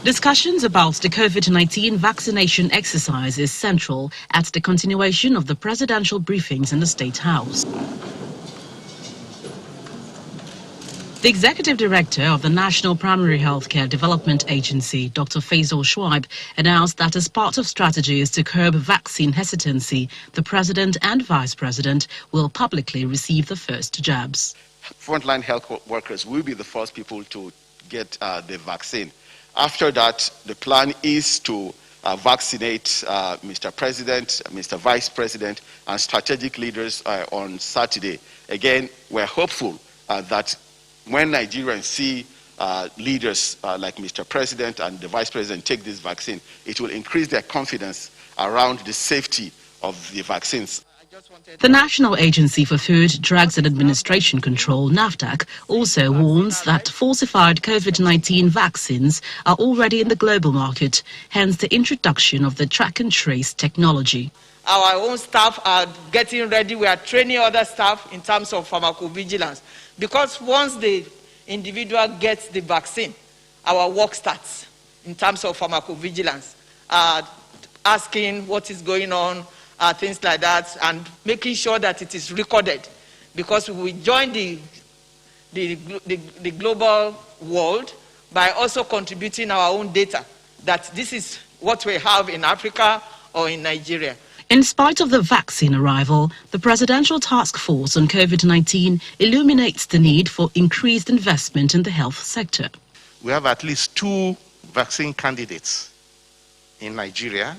Discussions about the COVID-19 vaccination exercise is central at the continuation of the presidential briefings in the State House. The Executive Director of the National Primary Healthcare Development Agency, Dr. Faisal Shuaib, announced that as part of strategies to curb vaccine hesitancy, the President and Vice President will publicly receive the first jabs. Frontline health workers will be the first people to get the vaccine. After that, the plan is to vaccinate Mr. President, Mr. Vice President, and strategic leaders on Saturday. Again, we're hopeful that when Nigerians see leaders like Mr. President and the Vice President take this vaccine, it will increase their confidence around the safety of the vaccines. The National Agency for Food, Drugs and Administration Control, NAFDAC, also warns that falsified COVID-19 vaccines are already in the global market, hence the introduction of the track and trace technology. Our own staff are getting ready. We are training other staff in terms of pharmacovigilance. Because once the individual gets the vaccine, our work starts in terms of pharmacovigilance, asking what is going on, things like that, and making sure that it is recorded. Because we join the global world by also contributing our own data, that this is what we have in Africa or in Nigeria. In spite of the vaccine arrival, the Presidential Task Force on COVID-19 illuminates the need for increased investment in the health sector. We have at least 2 vaccine candidates in Nigeria,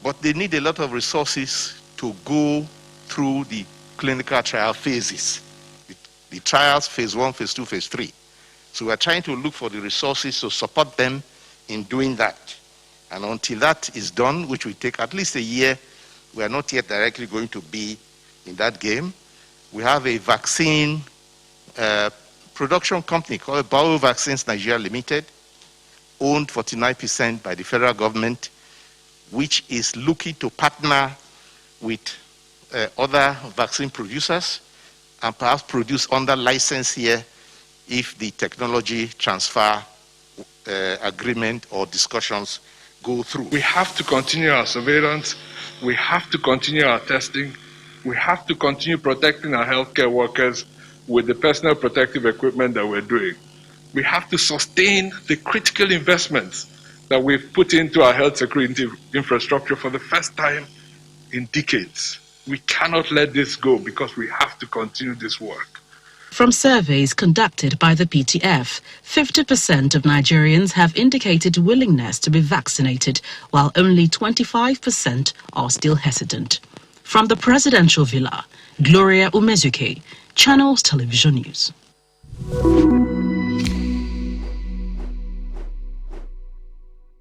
but they need a lot of resources to go through the clinical trial phases. The trials, phase 1, phase 2, phase 3. So we're trying to look for the resources to support them in doing that. And until that is done, which will take at least a year, we are not yet directly going to be in that game. We have a vaccine production company called BioVaccines Nigeria Limited, owned 49% by the federal government, which is looking to partner with other vaccine producers and perhaps produce under license here if the technology transfer agreement or discussions go through. We have to continue our surveillance, we have to continue our testing, we have to continue protecting our healthcare workers with the personal protective equipment that we're doing. We have to sustain the critical investments that we've put into our health security infrastructure for the first time in decades. We cannot let this go because we have to continue this work. From surveys conducted by the PTF, 50% of Nigerians have indicated willingness to be vaccinated, while only 25% are still hesitant. From the Presidential Villa, Gloria Umezuke, Channels Television News.